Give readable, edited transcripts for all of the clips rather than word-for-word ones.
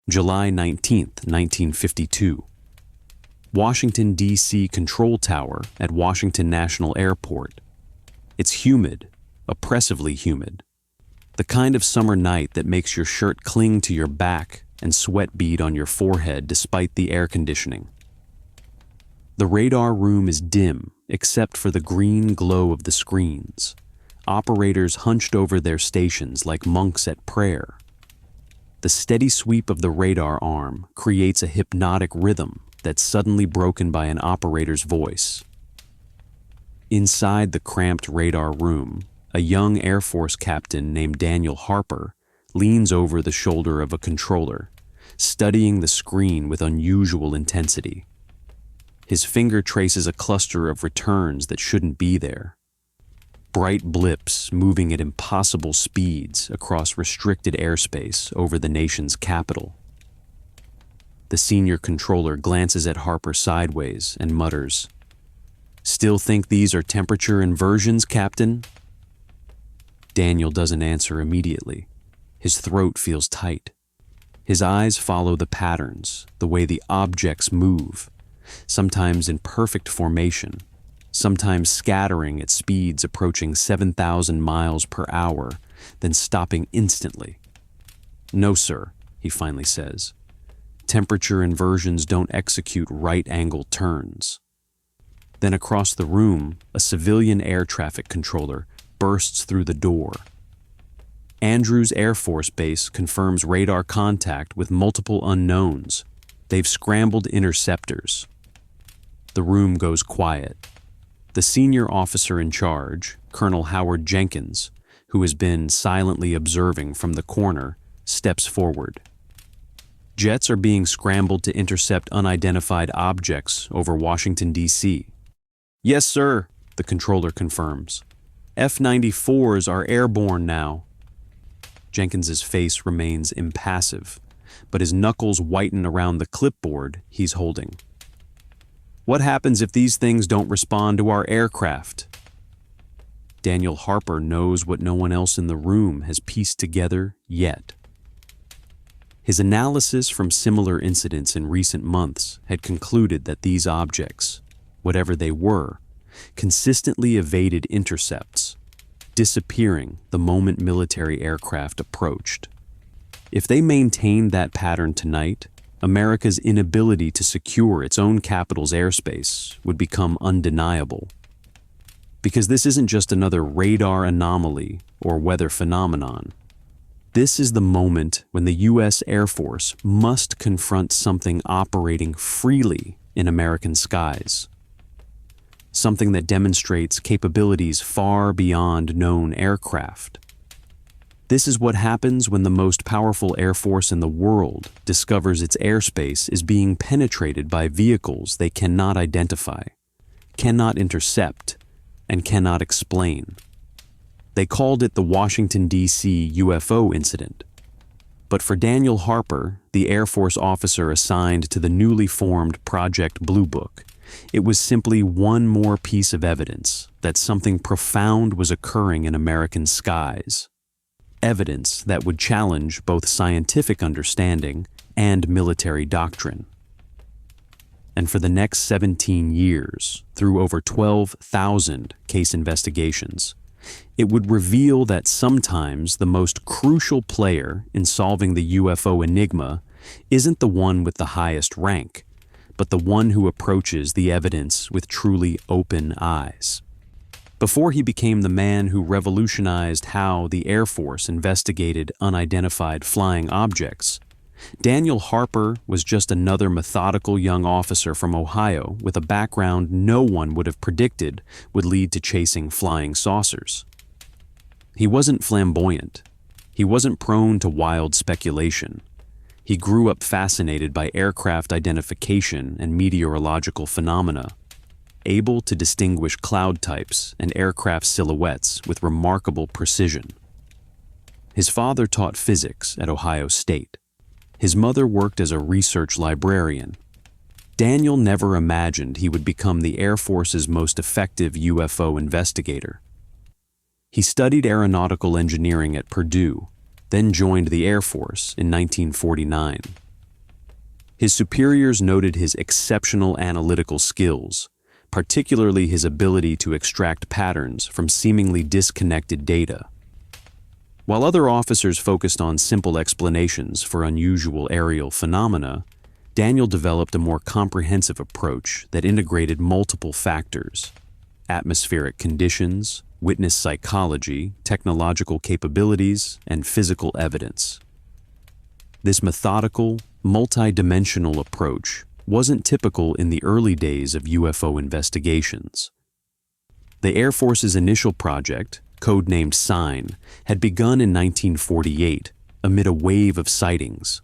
July 19, 1952. Washington, D.C. Control Tower at Washington National Airport. It's humid, oppressively humid. The kind of summer night that makes your shirt cling to your back and sweat bead on your forehead despite the air conditioning. The radar room is dim except for the green glow of the screens. Operators hunched over their stations like monks at prayer. The steady sweep of the radar arm creates a hypnotic rhythm that's suddenly broken by an operator's voice. Inside the cramped radar room, a young Air Force captain named Daniel Harper leans over the shoulder of a controller, studying the screen with unusual intensity. His finger traces a cluster of returns that shouldn't be there. Bright blips moving at impossible speeds across restricted airspace over the nation's capital. The senior controller glances at Harper sideways and mutters, "Still think these are temperature inversions, Captain?" Daniel doesn't answer immediately. His throat feels tight. His eyes follow the patterns, the way the objects move, sometimes in perfect formation, sometimes scattering at speeds approaching 7,000 miles per hour, then stopping instantly. "No, sir," he finally says. "Temperature inversions don't execute right-angle turns." Then across the room, a civilian air traffic controller bursts through the door. Andrews Air Force Base confirms radar contact with multiple unknowns. They've scrambled interceptors. The room goes quiet. The senior officer in charge, Colonel Howard Jenkins, who has been silently observing from the corner, steps forward. Jets are being scrambled to intercept unidentified objects over Washington, D.C. "Yes, sir," the controller confirms. "F-94s are airborne now." Jenkins's face remains impassive, but his knuckles whiten around the clipboard he's holding. "What happens if these things don't respond to our aircraft?" Daniel Harper knows what no one else in the room has pieced together yet. His analysis from similar incidents in recent months had concluded that these objects, whatever they were, consistently evaded intercepts, disappearing the moment military aircraft approached. If they maintained that pattern tonight, America's inability to secure its own capital's airspace would become undeniable. Because this isn't just another radar anomaly or weather phenomenon. This is the moment when the U.S. Air Force must confront something operating freely in American skies. Something that demonstrates capabilities far beyond known aircraft. This is what happens when the most powerful air force in the world discovers its airspace is being penetrated by vehicles they cannot identify, cannot intercept, and cannot explain. They called it the Washington, D.C. UFO incident. But for Daniel Harper, the Air Force officer assigned to the newly formed Project Blue Book, it was simply one more piece of evidence that something profound was occurring in American skies. Evidence that would challenge both scientific understanding and military doctrine. And for the next 17 years, through over 12,000 case investigations, it would reveal that sometimes the most crucial player in solving the UFO enigma isn't the one with the highest rank, but the one who approaches the evidence with truly open eyes. Before he became the man who revolutionized how the Air Force investigated unidentified flying objects, Daniel Harper was just another methodical young officer from Ohio with a background no one would have predicted would lead to chasing flying saucers. He wasn't flamboyant. He wasn't prone to wild speculation. He grew up fascinated by aircraft identification and meteorological phenomena, able to distinguish cloud types and aircraft silhouettes with remarkable precision. His father taught physics at Ohio State. His mother worked as a research librarian. Daniel never imagined he would become the Air Force's most effective UFO investigator. He studied aeronautical engineering at Purdue, then joined the Air Force in 1949. His superiors noted his exceptional analytical skills, particularly his ability to extract patterns from seemingly disconnected data. While other officers focused on simple explanations for unusual aerial phenomena, Daniel developed a more comprehensive approach that integrated multiple factors: atmospheric conditions, witness psychology, technological capabilities, and physical evidence. This methodical, multi-dimensional approach wasn't typical in the early days of UFO investigations. The Air Force's initial project, codenamed Sign, had begun in 1948 amid a wave of sightings.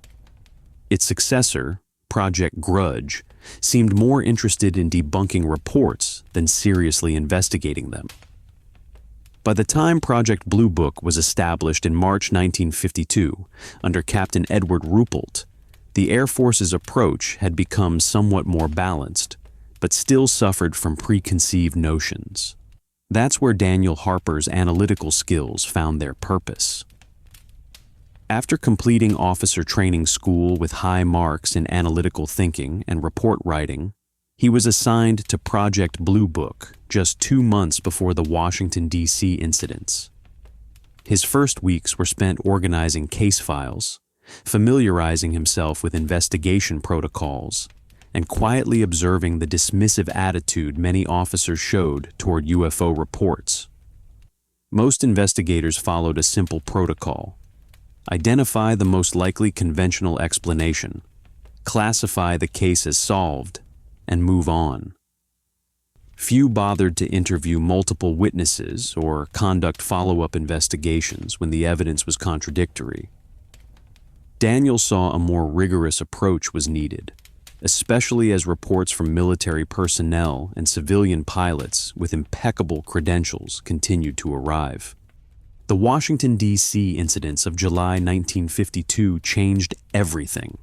Its successor, Project Grudge, seemed more interested in debunking reports than seriously investigating them. By the time Project Blue Book was established in March 1952 under Captain Edward Ruppelt, the Air Force's approach had become somewhat more balanced, but still suffered from preconceived notions. That's where Daniel Harper's analytical skills found their purpose. After completing officer training school with high marks in analytical thinking and report writing, he was assigned to Project Blue Book just 2 months before the Washington, D.C. incidents. His first weeks were spent organizing case files, familiarizing himself with investigation protocols, and quietly observing the dismissive attitude many officers showed toward UFO reports. Most investigators followed a simple protocol: identify the most likely conventional explanation, classify the case as solved, and move on. Few bothered to interview multiple witnesses or conduct follow-up investigations when the evidence was contradictory. Daniel saw a more rigorous approach was needed, especially as reports from military personnel and civilian pilots with impeccable credentials continued to arrive. The Washington, D.C. incidents of July 1952 changed everything.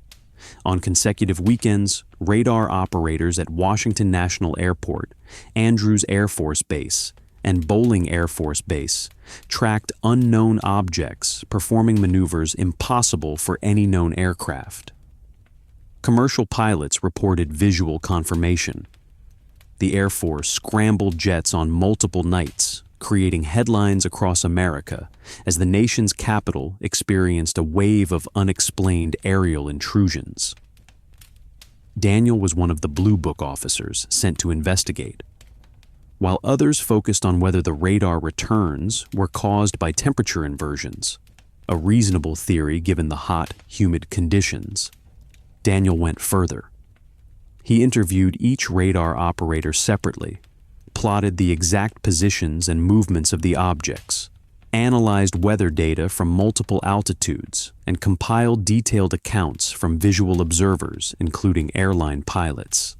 On consecutive weekends, radar operators at Washington National Airport, Andrews Air Force Base, and Bolling Air Force Base tracked unknown objects performing maneuvers impossible for any known aircraft. Commercial pilots reported visual confirmation. The Air Force scrambled jets on multiple nights, creating headlines across America as the nation's capital experienced a wave of unexplained aerial intrusions. Daniel was one of the Blue Book officers sent to investigate. While others focused on whether the radar returns were caused by temperature inversions, a reasonable theory given the hot, humid conditions, Daniel went further. He interviewed each radar operator separately, plotted the exact positions and movements of the objects, analyzed weather data from multiple altitudes, and compiled detailed accounts from visual observers, including airline pilots.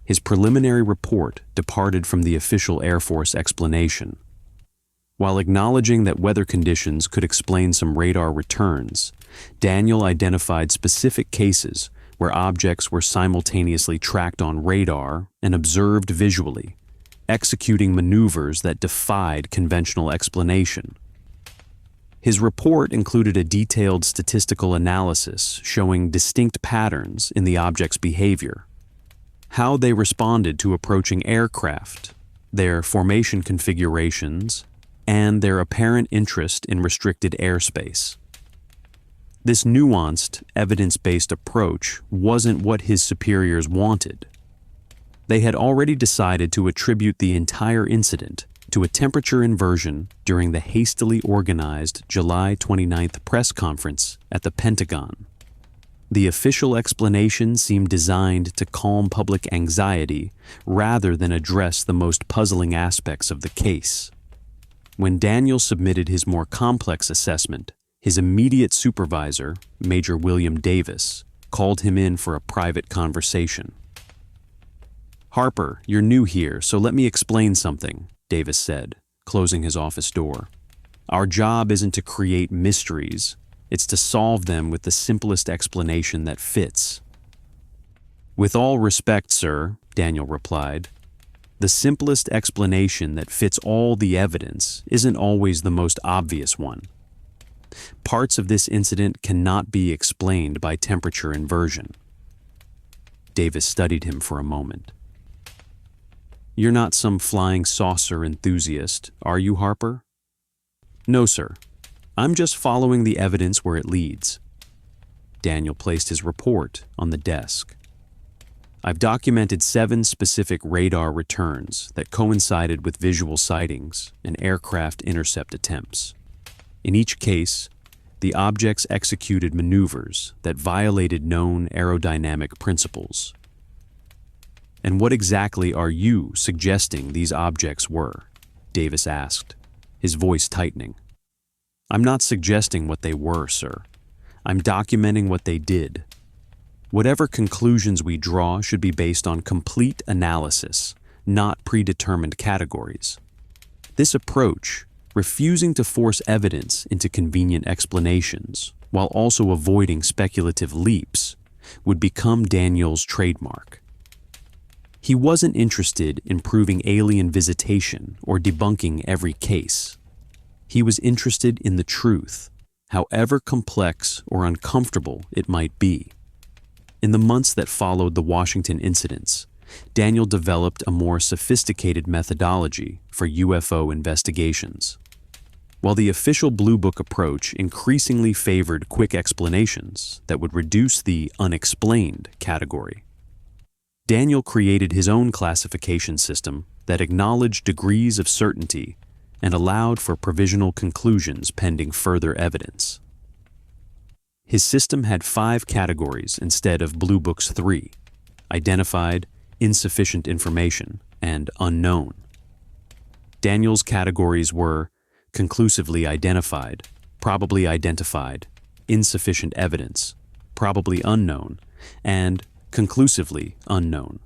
His preliminary report departed from the official Air Force explanation. While acknowledging that weather conditions could explain some radar returns, Daniel identified specific cases where objects were simultaneously tracked on radar and observed visually, executing maneuvers that defied conventional explanation. His report included a detailed statistical analysis showing distinct patterns in the object's behavior, how they responded to approaching aircraft, their formation configurations, and their apparent interest in restricted airspace. This nuanced, evidence-based approach wasn't what his superiors wanted. They had already decided to attribute the entire incident to a temperature inversion during the hastily organized July 29th press conference at the Pentagon. The official explanation seemed designed to calm public anxiety rather than address the most puzzling aspects of the case. When Daniel submitted his more complex assessment, his immediate supervisor, Major William Davis, called him in for a private conversation. "Harper, you're new here, so let me explain something," Davis said, closing his office door. "Our job isn't to create mysteries. It's to solve them with the simplest explanation that fits." "With all respect, sir," Daniel replied, "the simplest explanation that fits all the evidence isn't always the most obvious one. Parts of this incident cannot be explained by temperature inversion. Davis studied him for a moment. "You're not some flying saucer enthusiast, are you, Harper?" "No, sir. I'm just following the evidence where it leads." Daniel placed his report on the desk. "I've documented 7 specific radar returns that coincided with visual sightings and aircraft intercept attempts. In each case, the objects executed maneuvers that violated known aerodynamic principles." "And what exactly are you suggesting these objects were?" Davis asked, his voice tightening. "I'm not suggesting what they were, sir. I'm documenting what they did. Whatever conclusions we draw should be based on complete analysis, not predetermined categories. This approach, refusing to force evidence into convenient explanations while also avoiding speculative leaps, would become Daniel's trademark. He wasn't interested in proving alien visitation or debunking every case. He was interested in the truth, however complex or uncomfortable it might be. In the months that followed the Washington incidents, Daniel developed a more sophisticated methodology for UFO investigations. While the official Blue Book approach increasingly favored quick explanations that would reduce the unexplained category, Daniel created his own classification system that acknowledged degrees of certainty and allowed for provisional conclusions pending further evidence. His system had 5 categories instead of Blue Book's 3: identified, insufficient information, and unknown. Daniel's categories were conclusively identified, probably identified, insufficient evidence, probably unknown, and conclusively unknown.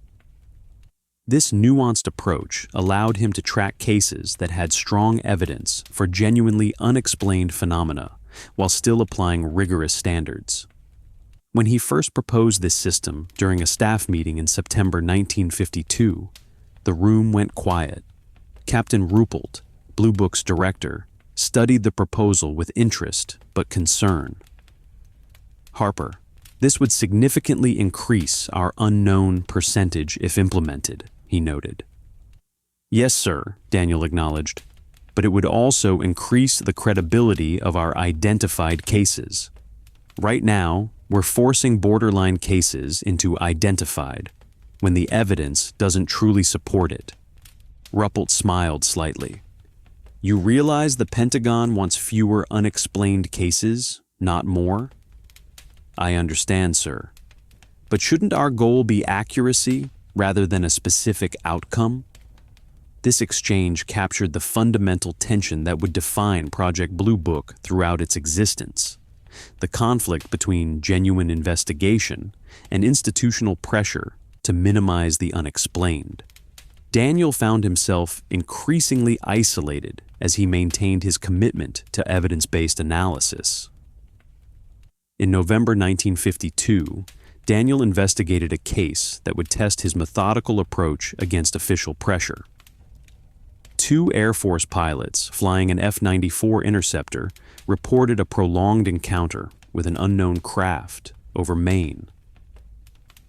This nuanced approach allowed him to track cases that had strong evidence for genuinely unexplained phenomena while still applying rigorous standards. When he first proposed this system during a staff meeting in September 1952, the room went quiet. Captain Ruppelt, Blue Book's director, studied the proposal with interest but concern. "Harper, this would significantly increase our unknown percentage if implemented," he noted. "Yes, sir," Daniel acknowledged, "but it would also increase the credibility of our identified cases. Right now, we're forcing borderline cases into identified when the evidence doesn't truly support it." Ruppelt smiled slightly. "You realize the Pentagon wants fewer unexplained cases, not more?" "I understand, sir. But shouldn't our goal be accuracy rather than a specific outcome?" This exchange captured the fundamental tension that would define Project Blue Book throughout its existence: the conflict between genuine investigation and institutional pressure to minimize the unexplained. Daniel found himself increasingly isolated as he maintained his commitment to evidence-based analysis. In November 1952, Daniel investigated a case that would test his methodical approach against official pressure. 2 Air Force pilots flying an F-94 interceptor reported a prolonged encounter with an unknown craft over Maine.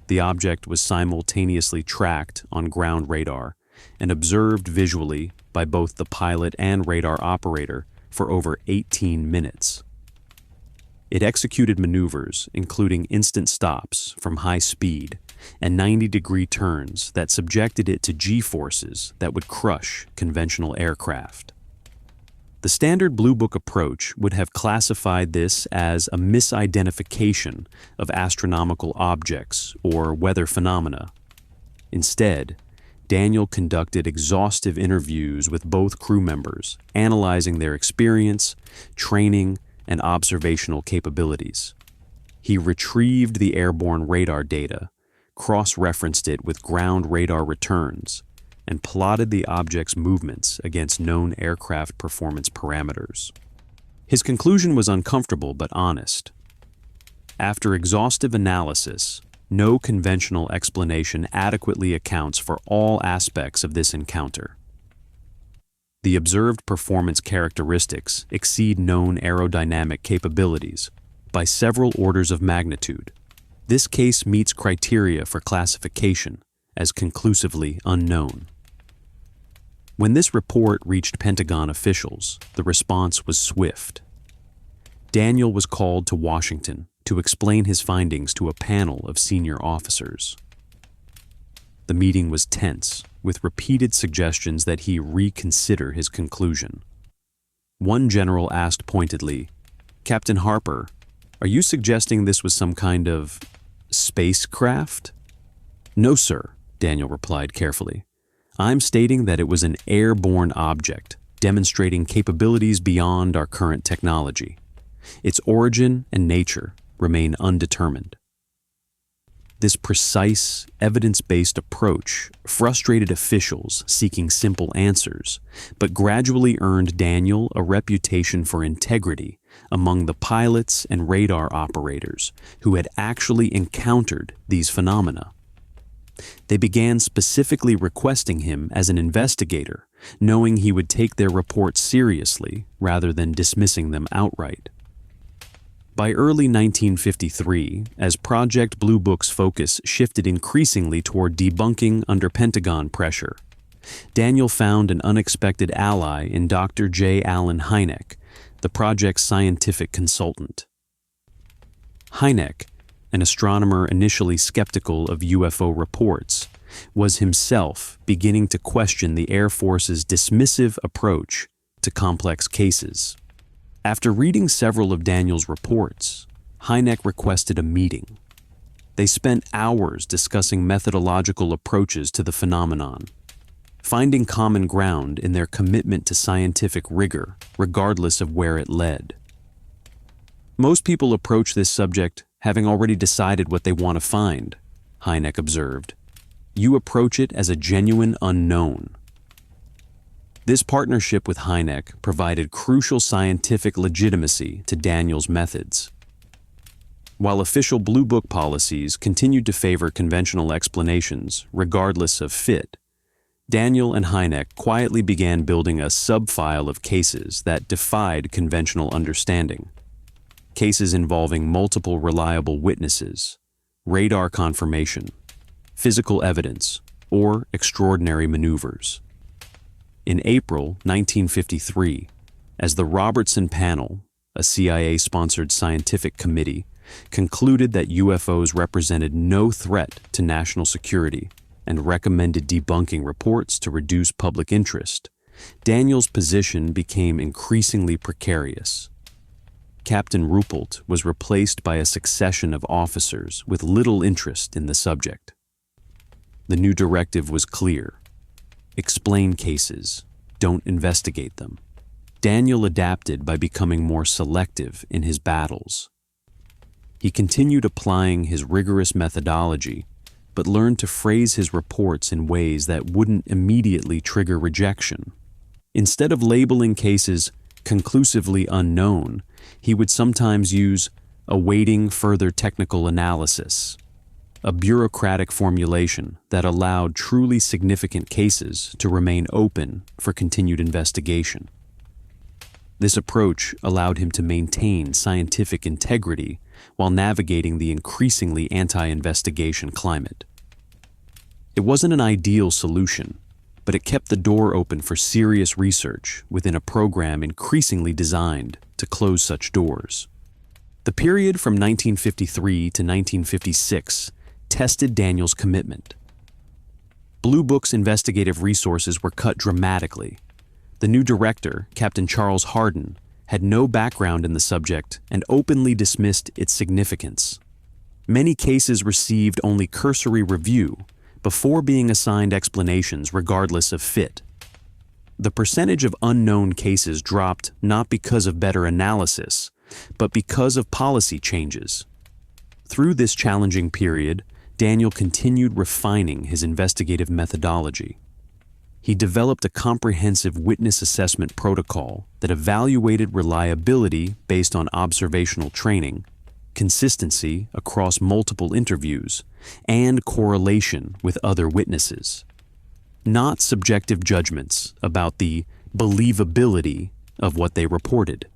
The object was simultaneously tracked on ground radar and observed visually by both the pilot and radar operator for over 18 minutes. It executed maneuvers, including instant stops from high speed and 90-degree turns that subjected it to G-forces that would crush conventional aircraft. The standard Blue Book approach would have classified this as a misidentification of astronomical objects or weather phenomena. Instead, Daniel conducted exhaustive interviews with both crew members, analyzing their experience, training, and observational capabilities. He retrieved the airborne radar data, cross-referenced it with ground radar returns, and plotted the object's movements against known aircraft performance parameters. His conclusion was uncomfortable but honest. After exhaustive analysis, no conventional explanation adequately accounts for all aspects of this encounter. The observed performance characteristics exceed known aerodynamic capabilities by several orders of magnitude. This case meets criteria for classification as conclusively unknown. When this report reached Pentagon officials, the response was swift. Daniel was called to Washington to explain his findings to a panel of senior officers. The meeting was tense, with repeated suggestions that he reconsider his conclusion. One general asked pointedly, "Captain Harper, are you suggesting this was some kind of spacecraft?" "No, sir," Daniel replied carefully. "I'm stating that it was an airborne object, demonstrating capabilities beyond our current technology. Its origin and nature remain undetermined." This precise, evidence-based approach frustrated officials seeking simple answers, but gradually earned Daniel a reputation for integrity among the pilots and radar operators who had actually encountered these phenomena. They began specifically requesting him as an investigator, knowing he would take their reports seriously rather than dismissing them outright. By early 1953, as Project Blue Book's focus shifted increasingly toward debunking under Pentagon pressure, Daniel found an unexpected ally in Dr. J. Allen Hynek, the project's scientific consultant. Hynek, an astronomer initially skeptical of UFO reports, was himself beginning to question the Air Force's dismissive approach to complex cases. After reading several of Daniel's reports, Hynek requested a meeting. They spent hours discussing methodological approaches to the phenomenon, finding common ground in their commitment to scientific rigor, regardless of where it led. "Most people approach this subject having already decided what they want to find," Hynek observed. "You approach it as a genuine unknown." This partnership with Hynek provided crucial scientific legitimacy to Daniel's methods. While official Blue Book policies continued to favor conventional explanations, regardless of fit, Daniel and Hynek quietly began building a sub-file of cases that defied conventional understanding. Cases involving multiple reliable witnesses, radar confirmation, physical evidence, or extraordinary maneuvers. In April 1953, as the Robertson Panel, a CIA-sponsored scientific committee, concluded that UFOs represented no threat to national security and recommended debunking reports to reduce public interest, Daniel's position became increasingly precarious. Captain Ruppelt was replaced by a succession of officers with little interest in the subject. The new directive was clear. Explain cases, don't investigate them. Daniel adapted by becoming more selective in his battles. He continued applying his rigorous methodology, but learned to phrase his reports in ways that wouldn't immediately trigger rejection. Instead of labeling cases conclusively unknown, he would sometimes use awaiting further technical analysis, a bureaucratic formulation that allowed truly significant cases to remain open for continued investigation. This approach allowed him to maintain scientific integrity while navigating the increasingly anti-investigation climate. It wasn't an ideal solution, but it kept the door open for serious research within a program increasingly designed to close such doors. The period from 1953 to 1956 tested Daniel's commitment. Blue Book's investigative resources were cut dramatically. The new director, Captain Charles Hardin, had no background in the subject and openly dismissed its significance. Many cases received only cursory review before being assigned explanations regardless of fit. The percentage of unknown cases dropped not because of better analysis, but because of policy changes. Through this challenging period, Daniel continued refining his investigative methodology. He developed a comprehensive witness assessment protocol that evaluated reliability based on observational training, consistency across multiple interviews, and correlation with other witnesses. Not subjective judgments about the believability of what they reported.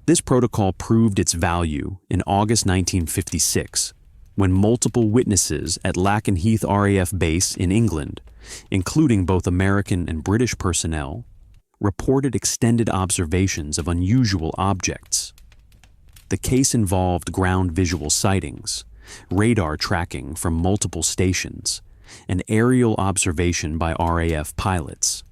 This protocol proved its value in August 1956, when multiple witnesses at Lakenheath RAF base in England, including both American and British personnel, reported extended observations of unusual objects. The case involved ground visual sightings, radar tracking from multiple stations, and aerial observation by RAF pilots.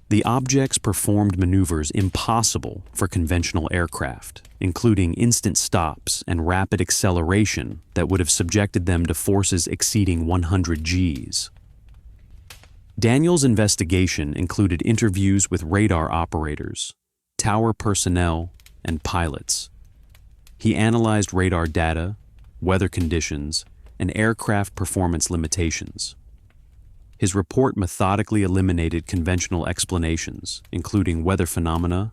The objects performed maneuvers impossible for conventional aircraft, including instant stops and rapid acceleration that would have subjected them to forces exceeding 100 Gs. Daniel's investigation included interviews with radar operators, tower personnel, and pilots. He analyzed radar data, weather conditions, and aircraft performance limitations. His report methodically eliminated conventional explanations, including weather phenomena,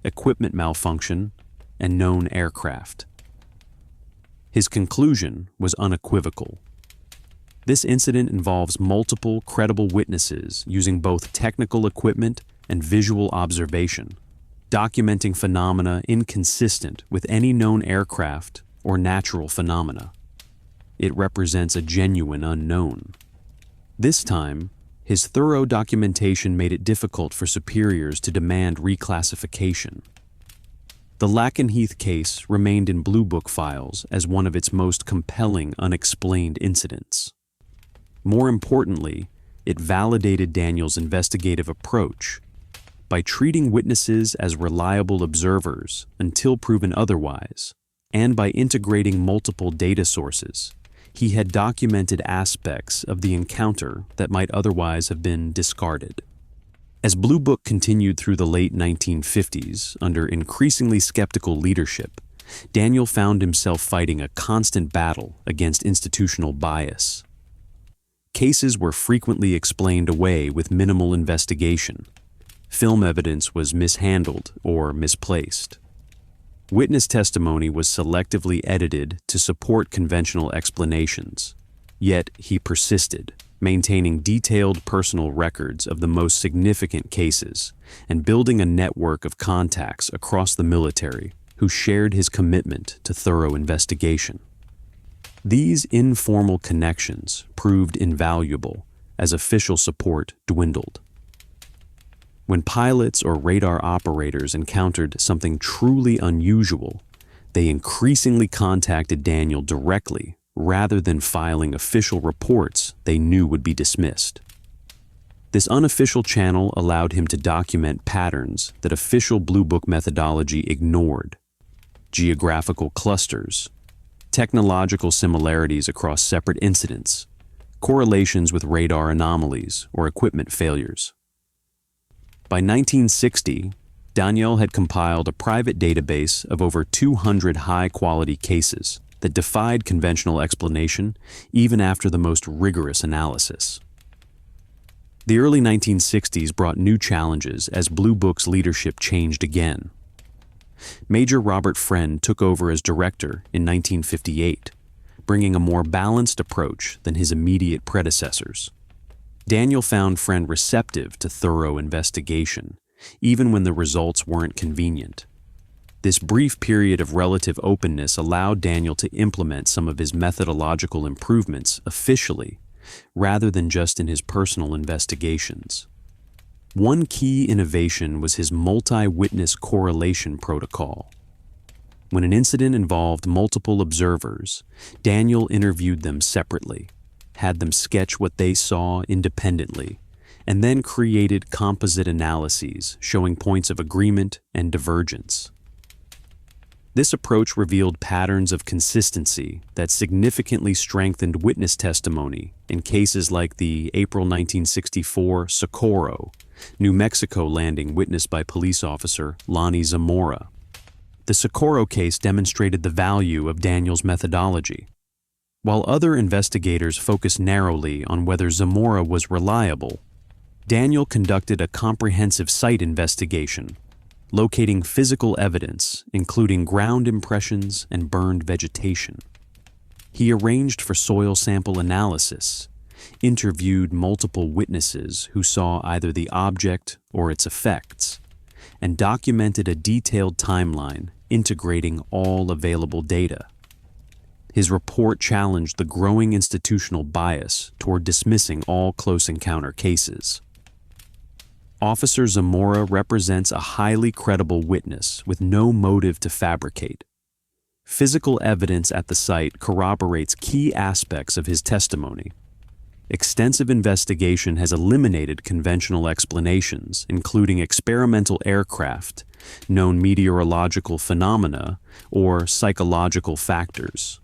equipment malfunction, and known aircraft. His conclusion was unequivocal. This incident involves multiple credible witnesses using both technical equipment and visual observation, documenting phenomena inconsistent with any known aircraft or natural phenomena. It represents a genuine unknown. This time, his thorough documentation made it difficult for superiors to demand reclassification. The Lakenheath case remained in Blue Book files as one of its most compelling unexplained incidents. More importantly, it validated Daniel's investigative approach. By treating witnesses as reliable observers until proven otherwise, and by integrating multiple data sources, he had documented aspects of the encounter that might otherwise have been discarded. As Blue Book continued through the late 1950s under increasingly skeptical leadership, Daniel found himself fighting a constant battle against institutional bias. Cases were frequently explained away with minimal investigation. Film evidence was mishandled or misplaced. Witness testimony was selectively edited to support conventional explanations. Yet he persisted, maintaining detailed personal records of the most significant cases and building a network of contacts across the military who shared his commitment to thorough investigation. These informal connections proved invaluable as official support dwindled. When pilots or radar operators encountered something truly unusual, they increasingly contacted Daniel directly rather than filing official reports they knew would be dismissed. This unofficial channel allowed him to document patterns that official Blue Book methodology ignored: geographical clusters, technological similarities across separate incidents, correlations with radar anomalies or equipment failures. By 1960, Daniel had compiled a private database of over 200 high-quality cases that defied conventional explanation even after the most rigorous analysis. The early 1960s brought new challenges as Blue Book's leadership changed again. Major Robert Friend took over as director in 1958, bringing a more balanced approach than his immediate predecessors. Daniel found Friend receptive to thorough investigation, even when the results weren't convenient. This brief period of relative openness allowed Daniel to implement some of his methodological improvements officially, rather than just in his personal investigations. One key innovation was his multi-witness correlation protocol. When an incident involved multiple observers, Daniel interviewed them separately, had them sketch what they saw independently, and then created composite analyses showing points of agreement and divergence. This approach revealed patterns of consistency that significantly strengthened witness testimony in cases like the April 1964 Socorro, New Mexico landing witnessed by police officer Lonnie Zamora. The Socorro case demonstrated the value of Daniel's methodology. While other investigators focused narrowly on whether Zamora was reliable, Daniel conducted a comprehensive site investigation, locating physical evidence, including ground impressions and burned vegetation. He arranged for soil sample analysis, interviewed multiple witnesses who saw either the object or its effects, and documented a detailed timeline integrating all available data. His report challenged the growing institutional bias toward dismissing all close encounter cases. Officer Zamora represents a highly credible witness with no motive to fabricate. Physical evidence at the site corroborates key aspects of his testimony. Extensive investigation has eliminated conventional explanations, including experimental aircraft, known meteorological phenomena, or psychological factors.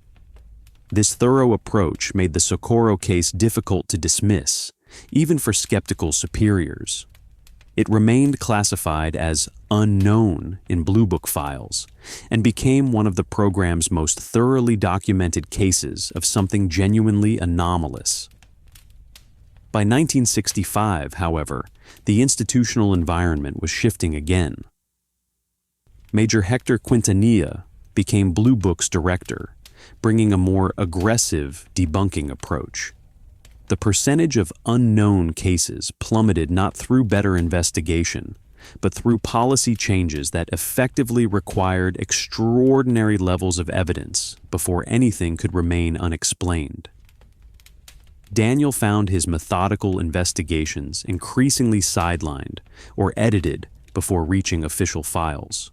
This thorough approach made the Socorro case difficult to dismiss, even for skeptical superiors. It remained classified as unknown in Blue Book files and became one of the program's most thoroughly documented cases of something genuinely anomalous. By 1965, however, the institutional environment was shifting again. Major Hector Quintanilla became Blue Book's director, bringing a more aggressive debunking approach. The percentage of unknown cases plummeted not through better investigation, but through policy changes that effectively required extraordinary levels of evidence before anything could remain unexplained. Daniel found his methodical investigations increasingly sidelined or edited before reaching official files.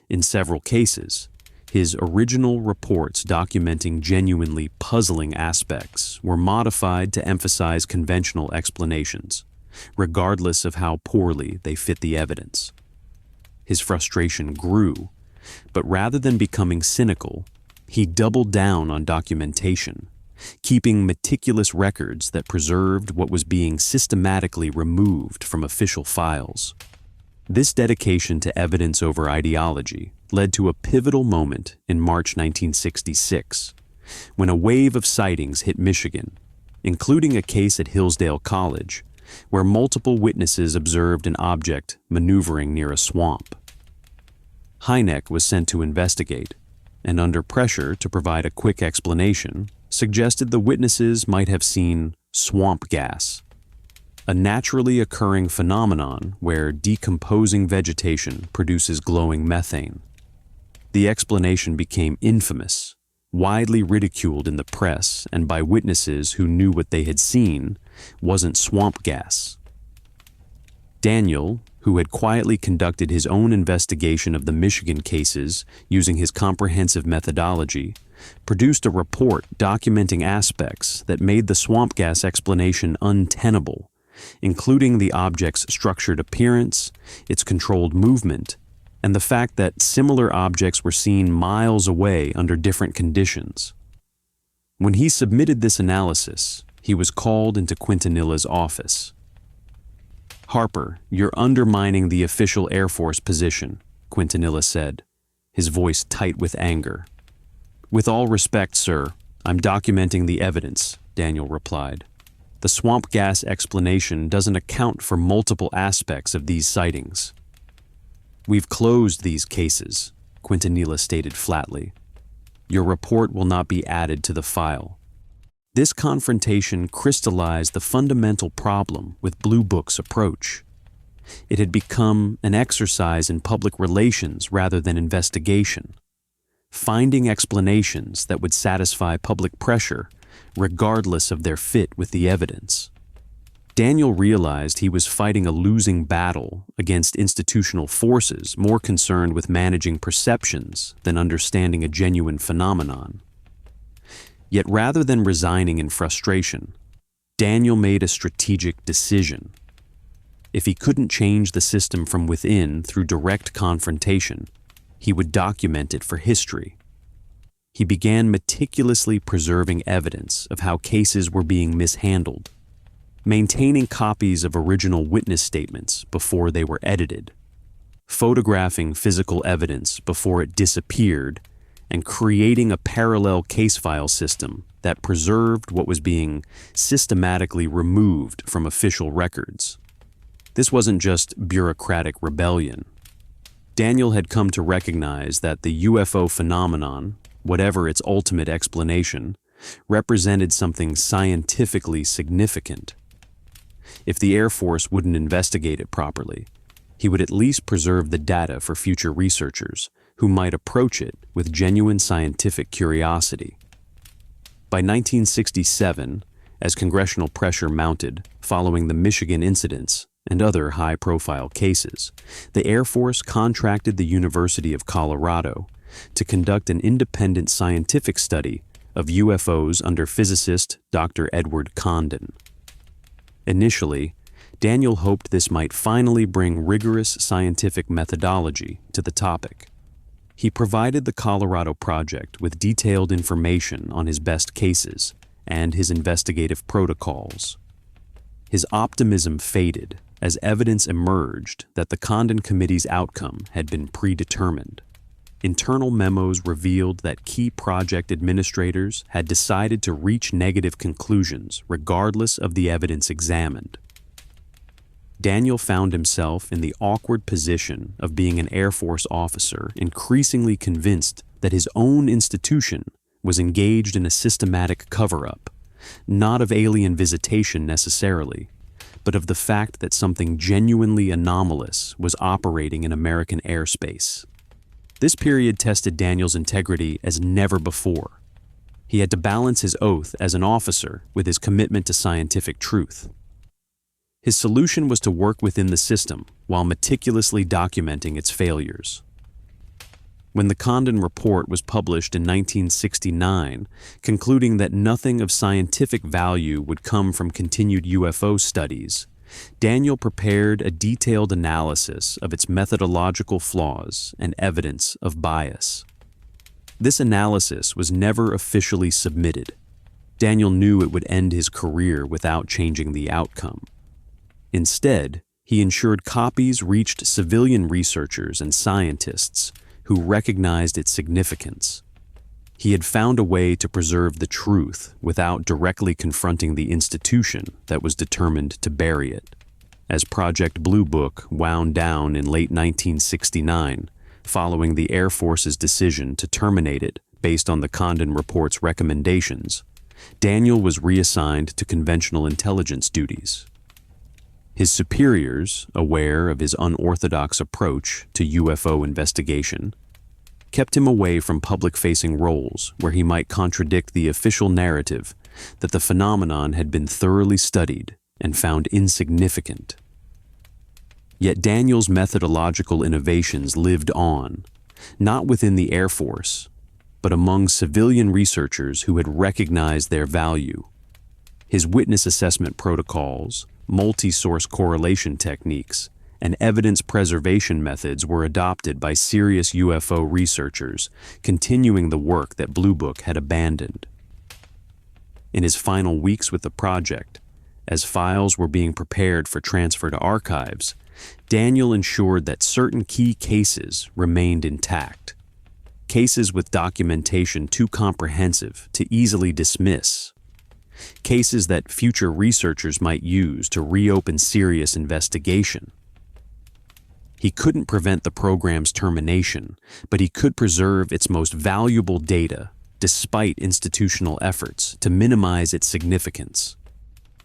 In several cases, his original reports documenting genuinely puzzling aspects were modified to emphasize conventional explanations, regardless of how poorly they fit the evidence. His frustration grew, but rather than becoming cynical, he doubled down on documentation, keeping meticulous records that preserved what was being systematically removed from official files. This dedication to evidence over ideology led to a pivotal moment in March 1966, when a wave of sightings hit Michigan, including a case at Hillsdale College, where multiple witnesses observed an object maneuvering near a swamp. Hynek was sent to investigate, and under pressure to provide a quick explanation, suggested the witnesses might have seen swamp gas, a naturally occurring phenomenon where decomposing vegetation produces glowing methane. The explanation became infamous, widely ridiculed in the press and by witnesses who knew what they had seen wasn't swamp gas. Daniel, who had quietly conducted his own investigation of the Michigan cases using his comprehensive methodology, produced a report documenting aspects that made the swamp gas explanation untenable, including the object's structured appearance, its controlled movement, and the fact that similar objects were seen miles away under different conditions. When he submitted this analysis, he was called into Quintanilla's office. "Harper, you're undermining the official Air Force position," Quintanilla said, his voice tight with anger. "With all respect, sir, I'm documenting the evidence," Daniel replied. "The swamp gas explanation doesn't account for multiple aspects of these sightings." "We've closed these cases," Quintanilla stated flatly. "Your report will not be added to the file." This confrontation crystallized the fundamental problem with Blue Book's approach. It had become an exercise in public relations rather than investigation, finding explanations that would satisfy public pressure regardless of their fit with the evidence. Daniel realized he was fighting a losing battle against institutional forces more concerned with managing perceptions than understanding a genuine phenomenon. Yet rather than resigning in frustration, Daniel made a strategic decision. If he couldn't change the system from within through direct confrontation, he would document it for history. He began meticulously preserving evidence of how cases were being mishandled, maintaining copies of original witness statements before they were edited, photographing physical evidence before it disappeared, and creating a parallel case file system that preserved what was being systematically removed from official records. This wasn't just bureaucratic rebellion. Daniel had come to recognize that the UFO phenomenon, whatever its ultimate explanation, represented something scientifically significant. If the Air Force wouldn't investigate it properly, he would at least preserve the data for future researchers, who might approach it with genuine scientific curiosity. By 1967, as congressional pressure mounted following the Michigan incidents and other high-profile cases, the Air Force contracted the University of Colorado to conduct an independent scientific study of UFOs under physicist Dr. Edward Condon. Initially, Daniel hoped this might finally bring rigorous scientific methodology to the topic. He provided the Colorado Project with detailed information on his best cases and his investigative protocols. His optimism faded as evidence emerged that the Condon Committee's outcome had been predetermined. Internal memos revealed that key project administrators had decided to reach negative conclusions regardless of the evidence examined. Daniel found himself in the awkward position of being an Air Force officer, increasingly convinced that his own institution was engaged in a systematic cover-up, not of alien visitation necessarily, but of the fact that something genuinely anomalous was operating in American airspace. This period tested Daniel's integrity as never before. He had to balance his oath as an officer with his commitment to scientific truth. His solution was to work within the system while meticulously documenting its failures. When the Condon Report was published in 1969, concluding that nothing of scientific value would come from continued UFO studies, Daniel prepared a detailed analysis of its methodological flaws and evidence of bias. This analysis was never officially submitted. Daniel knew it would end his career without changing the outcome. Instead, he ensured copies reached civilian researchers and scientists who recognized its significance. He had found a way to preserve the truth without directly confronting the institution that was determined to bury it. As Project Blue Book wound down in late 1969, following the Air Force's decision to terminate it based on the Condon Report's recommendations, Daniel was reassigned to conventional intelligence duties. His superiors, aware of his unorthodox approach to UFO investigation, kept him away from public-facing roles where he might contradict the official narrative that the phenomenon had been thoroughly studied and found insignificant. Yet Daniel's methodological innovations lived on, not within the Air Force, but among civilian researchers who had recognized their value. His witness assessment protocols, multi-source correlation techniques, and evidence preservation methods were adopted by serious UFO researchers, continuing the work that Blue Book had abandoned. In his final weeks with the project, as files were being prepared for transfer to archives, Daniel ensured that certain key cases remained intact. Cases with documentation too comprehensive to easily dismiss. Cases that future researchers might use to reopen serious investigation. He couldn't prevent the program's termination, but he could preserve its most valuable data despite institutional efforts to minimize its significance.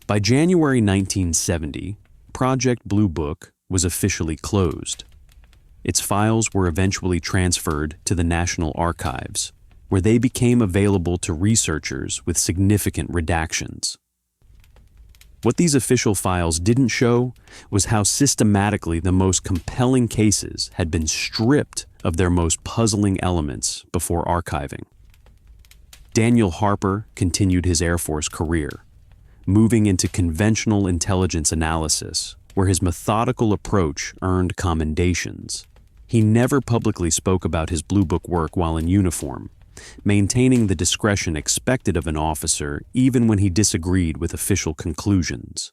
By January 1970, Project Blue Book was officially closed. Its files were eventually transferred to the National Archives, where they became available to researchers with significant redactions. What these official files didn't show was how systematically the most compelling cases had been stripped of their most puzzling elements before archiving. Daniel Harper continued his Air Force career, moving into conventional intelligence analysis, where his methodical approach earned commendations. He never publicly spoke about his Blue Book work while in uniform, maintaining the discretion expected of an officer even when he disagreed with official conclusions.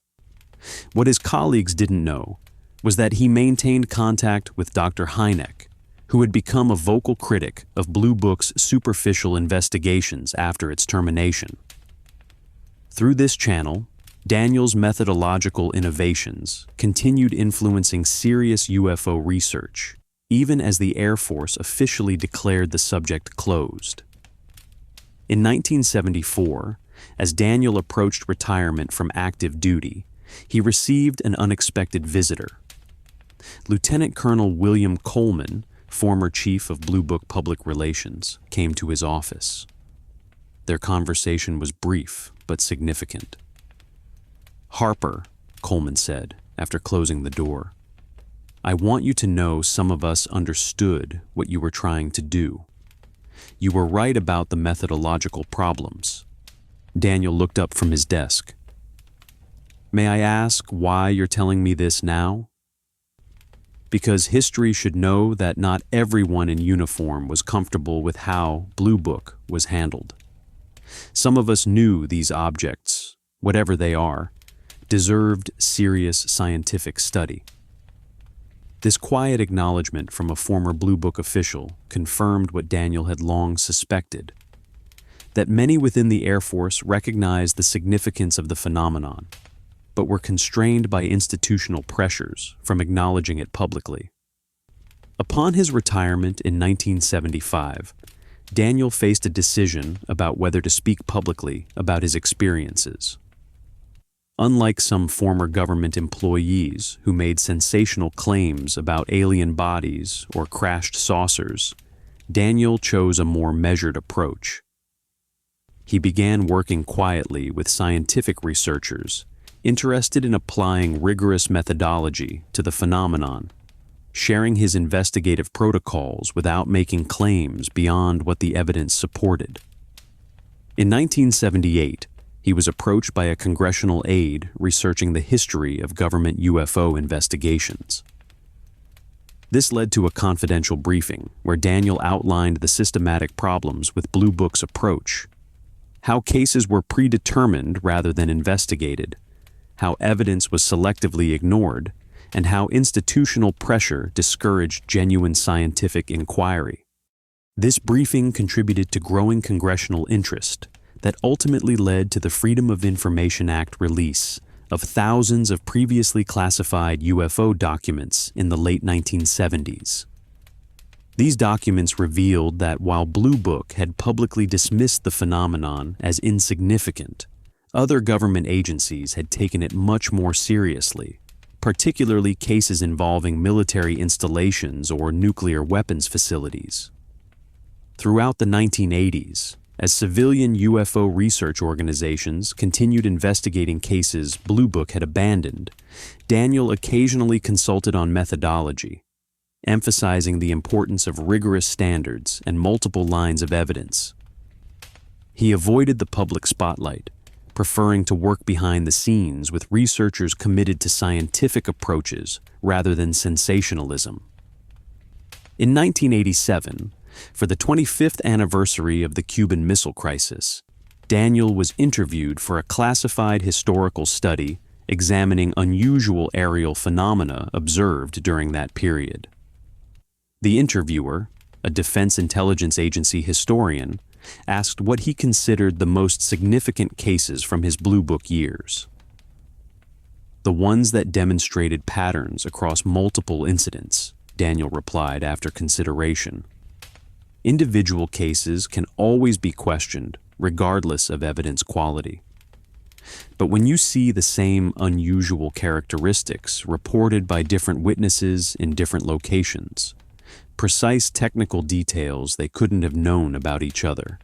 What his colleagues didn't know was that he maintained contact with Dr. Hynek, who had become a vocal critic of Blue Book's superficial investigations after its termination. Through this channel, Daniel's methodological innovations continued influencing serious UFO research, even as the Air Force officially declared the subject closed. In 1974, as Daniel approached retirement from active duty, he received an unexpected visitor. Lieutenant Colonel William Coleman, former chief of Blue Book Public Relations, came to his office. Their conversation was brief but significant. "Harper," Coleman said, after closing the door, "I want you to know some of us understood what you were trying to do. You were right about the methodological problems." Daniel looked up from his desk. "May I ask why you're telling me this now?" "Because history should know that not everyone in uniform was comfortable with how Blue Book was handled. Some of us knew these objects, whatever they are, deserved serious scientific study." This quiet acknowledgement from a former Blue Book official confirmed what Daniel had long suspected, that many within the Air Force recognized the significance of the phenomenon, but were constrained by institutional pressures from acknowledging it publicly. Upon his retirement in 1975, Daniel faced a decision about whether to speak publicly about his experiences. Unlike some former government employees who made sensational claims about alien bodies or crashed saucers, Daniel chose a more measured approach. He began working quietly with scientific researchers interested in applying rigorous methodology to the phenomenon, sharing his investigative protocols without making claims beyond what the evidence supported. In 1978, he was approached by a congressional aide researching the history of government UFO investigations. This led to a confidential briefing where Daniel outlined the systematic problems with Blue Book's approach, how cases were predetermined rather than investigated, how evidence was selectively ignored, and how institutional pressure discouraged genuine scientific inquiry. This briefing contributed to growing congressional interest that ultimately led to the Freedom of Information Act release of thousands of previously classified UFO documents in the late 1970s. These documents revealed that while Blue Book had publicly dismissed the phenomenon as insignificant, other government agencies had taken it much more seriously, particularly cases involving military installations or nuclear weapons facilities. Throughout the 1980s, as civilian UFO research organizations continued investigating cases Blue Book had abandoned, Daniel occasionally consulted on methodology, emphasizing the importance of rigorous standards and multiple lines of evidence. He avoided the public spotlight, preferring to work behind the scenes with researchers committed to scientific approaches rather than sensationalism. In 1987, for the 25th anniversary of the Cuban Missile Crisis, Daniel was interviewed for a classified historical study examining unusual aerial phenomena observed during that period. The interviewer, a Defense Intelligence Agency historian, asked what he considered the most significant cases from his Blue Book years. "The ones that demonstrated patterns across multiple incidents," Daniel replied after consideration. "Individual cases can always be questioned, regardless of evidence quality. But when you see the same unusual characteristics reported by different witnesses in different locations, precise technical details they couldn't have known about each other,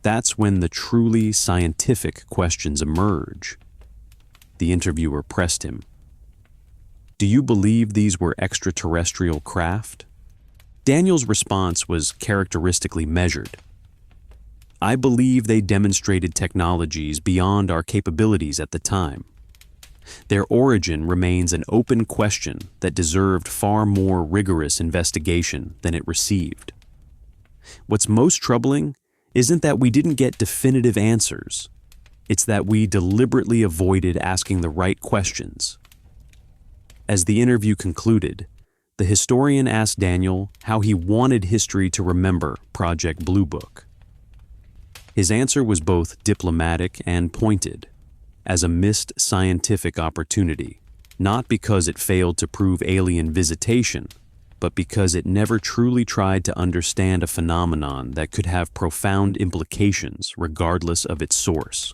that's when the truly scientific questions emerge." The interviewer pressed him. "Do you believe these were extraterrestrial craft?" Daniel's response was characteristically measured. "I believe they demonstrated technologies beyond our capabilities at the time. Their origin remains an open question that deserved far more rigorous investigation than it received. What's most troubling isn't that we didn't get definitive answers. It's that we deliberately avoided asking the right questions." As the interview concluded, the historian asked Daniel how he wanted history to remember Project Blue Book. His answer was both diplomatic and pointed, as a missed scientific opportunity, not because it failed to prove alien visitation, but because it never truly tried to understand a phenomenon that could have profound implications regardless of its source.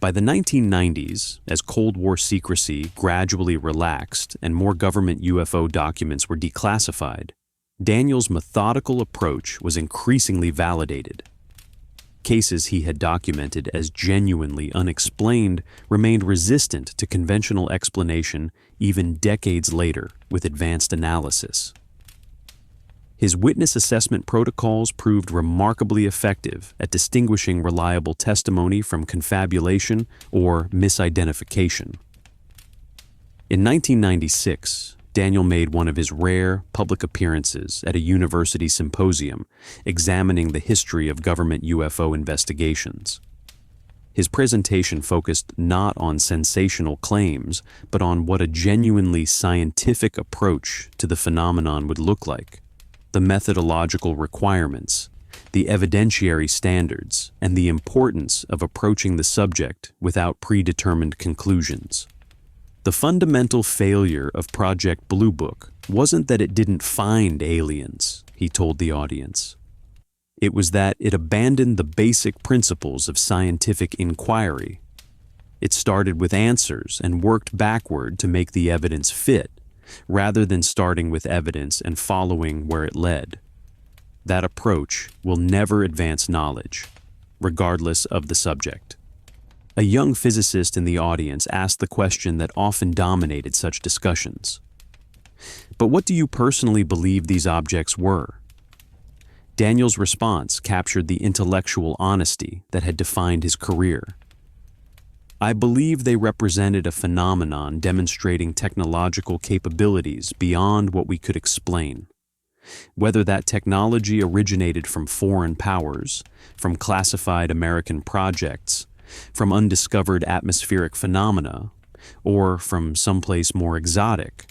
By the 1990s, as Cold War secrecy gradually relaxed and more government UFO documents were declassified, Daniel's methodical approach was increasingly validated. Cases he had documented as genuinely unexplained remained resistant to conventional explanation even decades later with advanced analysis. His witness assessment protocols proved remarkably effective at distinguishing reliable testimony from confabulation or misidentification. In 1996, Daniel made one of his rare public appearances at a university symposium examining the history of government UFO investigations. His presentation focused not on sensational claims, but on what a genuinely scientific approach to the phenomenon would look like, the methodological requirements, the evidentiary standards, and the importance of approaching the subject without predetermined conclusions. The fundamental failure of Project Blue Book wasn't that it didn't find aliens, he told the audience. It was that it abandoned the basic principles of scientific inquiry. It started with answers and worked backward to make the evidence fit, rather than starting with evidence and following where it led. That approach will never advance knowledge, regardless of the subject. A young physicist in the audience asked the question that often dominated such discussions. But what do you personally believe these objects were? Daniel's response captured the intellectual honesty that had defined his career. I believe they represented a phenomenon demonstrating technological capabilities beyond what we could explain. Whether that technology originated from foreign powers, from classified American projects, from undiscovered atmospheric phenomena, or from someplace more exotic,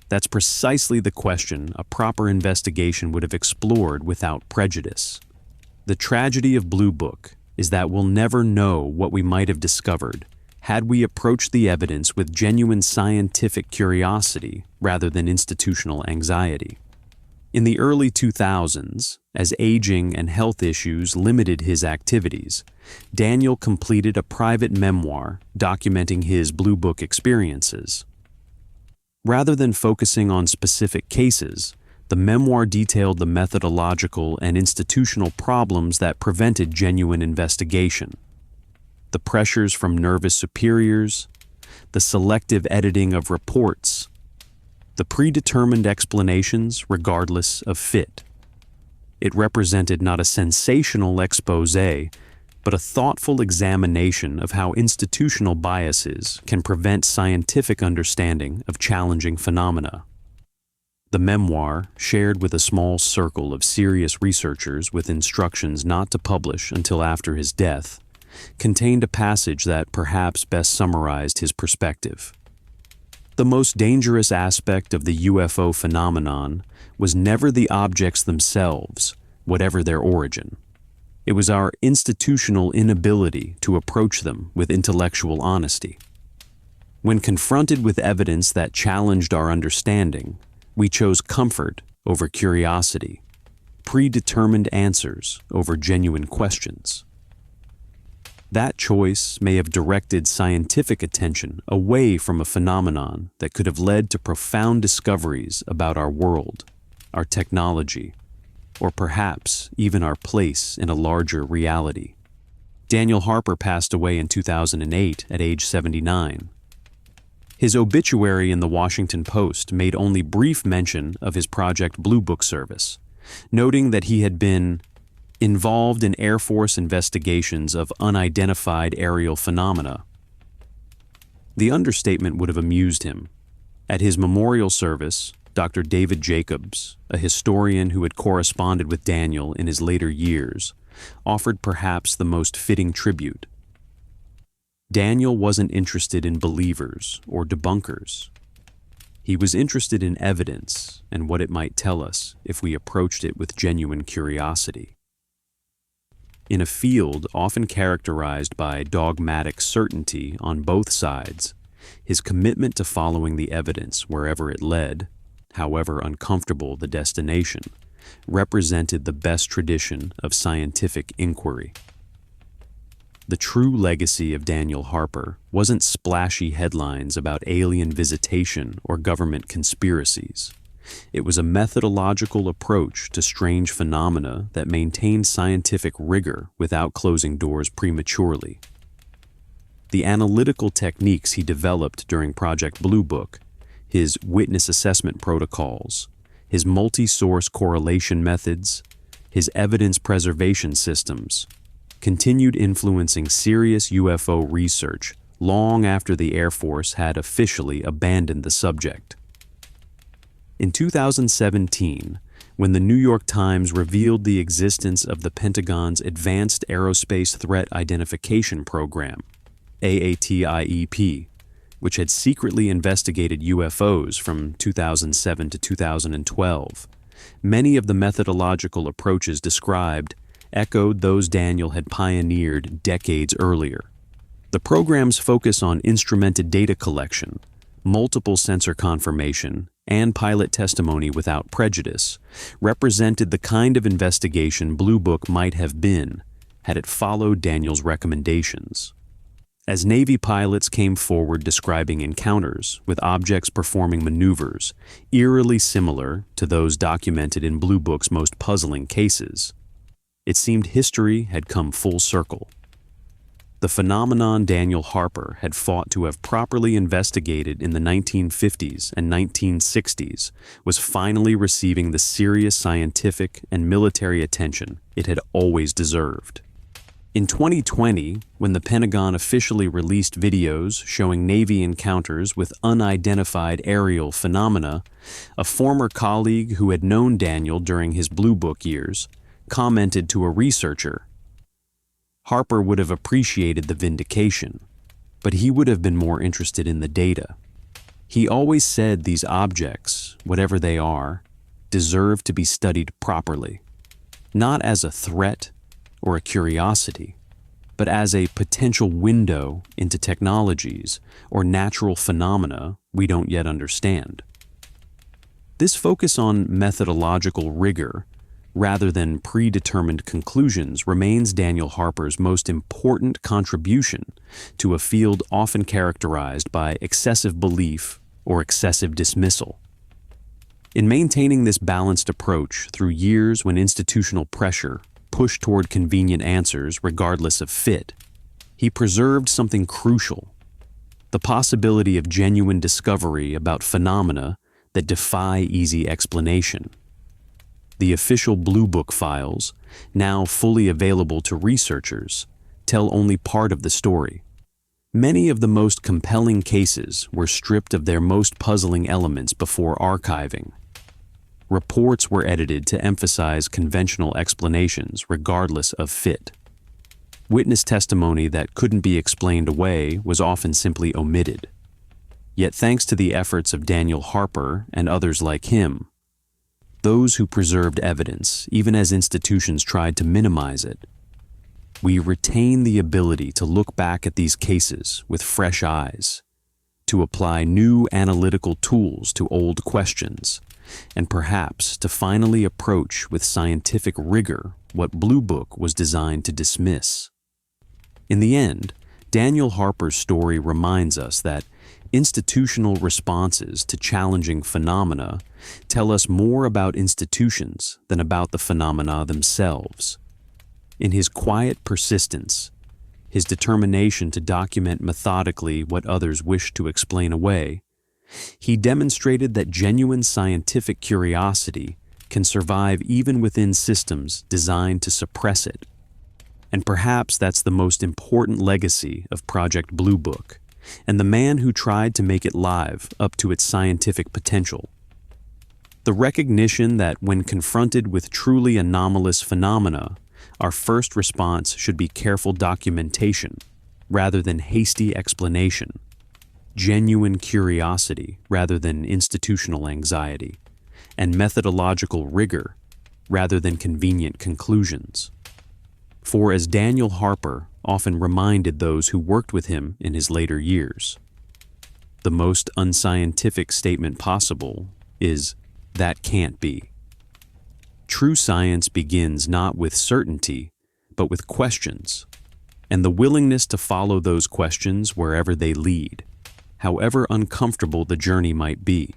that's precisely the question a proper investigation would have explored without prejudice. The tragedy of Blue Book is that we'll never know what we might have discovered had we approached the evidence with genuine scientific curiosity rather than institutional anxiety. In the early 2000s, as aging and health issues limited his activities, Daniel completed a private memoir documenting his Blue Book experiences. Rather than focusing on specific cases, the memoir detailed the methodological and institutional problems that prevented genuine investigation. The pressures from nervous superiors, the selective editing of reports, the predetermined explanations regardless of fit. It represented not a sensational exposé, but a thoughtful examination of how institutional biases can prevent scientific understanding of challenging phenomena. The memoir, shared with a small circle of serious researchers with instructions not to publish until after his death, contained a passage that perhaps best summarized his perspective. The most dangerous aspect of the UFO phenomenon was never the objects themselves, whatever their origin. It was our institutional inability to approach them with intellectual honesty. When confronted with evidence that challenged our understanding, we chose comfort over curiosity, predetermined answers over genuine questions. That choice may have directed scientific attention away from a phenomenon that could have led to profound discoveries about our world, our technology, or perhaps even our place in a larger reality. Daniel Harper passed away in 2008 at age 79. His obituary in the Washington Post made only brief mention of his Project Blue Book service, noting that he had been involved in Air Force investigations of unidentified aerial phenomena. The understatement would have amused him. At his memorial service, Dr. David Jacobs, a historian who had corresponded with Daniel in his later years, offered perhaps the most fitting tribute. Daniel wasn't interested in believers or debunkers. He was interested in evidence and what it might tell us if we approached it with genuine curiosity. In a field often characterized by dogmatic certainty on both sides, his commitment to following the evidence wherever it led, however uncomfortable the destination, represented the best tradition of scientific inquiry. The true legacy of Daniel Harper wasn't splashy headlines about alien visitation or government conspiracies. It was a methodological approach to strange phenomena that maintained scientific rigor without closing doors prematurely. The analytical techniques he developed during Project Blue Book, his witness assessment protocols, his multi-source correlation methods, his evidence preservation systems, continued influencing serious UFO research long after the Air Force had officially abandoned the subject. In 2017, when the New York Times revealed the existence of the Pentagon's Advanced Aerospace Threat Identification Program, AATIEP, which had secretly investigated UFOs from 2007 to 2012, many of the methodological approaches described echoed those Daniel had pioneered decades earlier. The program's focus on instrumented data collection, multiple sensor confirmation, and pilot testimony without prejudice represented the kind of investigation Blue Book might have been had it followed Daniel's recommendations. As Navy pilots came forward describing encounters with objects performing maneuvers eerily similar to those documented in Blue Book's most puzzling cases, it seemed history had come full circle. The phenomenon Daniel Harper had fought to have properly investigated in the 1950s and 1960s was finally receiving the serious scientific and military attention it had always deserved. In 2020, when the Pentagon officially released videos showing Navy encounters with unidentified aerial phenomena, a former colleague who had known Daniel during his Blue Book years commented to a researcher, "Harper would have appreciated the vindication, but he would have been more interested in the data. He always said these objects, whatever they are, deserve to be studied properly, not as a threat or a curiosity, but as a potential window into technologies or natural phenomena we don't yet understand." This focus on methodological rigor rather than predetermined conclusions remains Daniel Harper's most important contribution to a field often characterized by excessive belief or excessive dismissal. In maintaining this balanced approach through years when institutional pressure pushed toward convenient answers regardless of fit, he preserved something crucial: the possibility of genuine discovery about phenomena that defy easy explanation. The official Blue Book files, now fully available to researchers, tell only part of the story. Many of the most compelling cases were stripped of their most puzzling elements before archiving. Reports were edited to emphasize conventional explanations regardless of fit. Witness testimony that couldn't be explained away was often simply omitted. Yet thanks to the efforts of Daniel Harper and others like him, those who preserved evidence, even as institutions tried to minimize it, we retain the ability to look back at these cases with fresh eyes, to apply new analytical tools to old questions, and perhaps to finally approach with scientific rigor what Blue Book was designed to dismiss. In the end, Daniel Harper's story reminds us that institutional responses to challenging phenomena tell us more about institutions than about the phenomena themselves. In his quiet persistence, his determination to document methodically what others wished to explain away, he demonstrated that genuine scientific curiosity can survive even within systems designed to suppress it. And perhaps that's the most important legacy of Project Blue Book, and the man who tried to make it live up to its scientific potential. The recognition that when confronted with truly anomalous phenomena, our first response should be careful documentation rather than hasty explanation, genuine curiosity rather than institutional anxiety, and methodological rigor rather than convenient conclusions. For as Daniel Harper often reminded those who worked with him in his later years, the most unscientific statement possible is, "That can't be." True science begins not with certainty, but with questions, and the willingness to follow those questions wherever they lead, however uncomfortable the journey might be.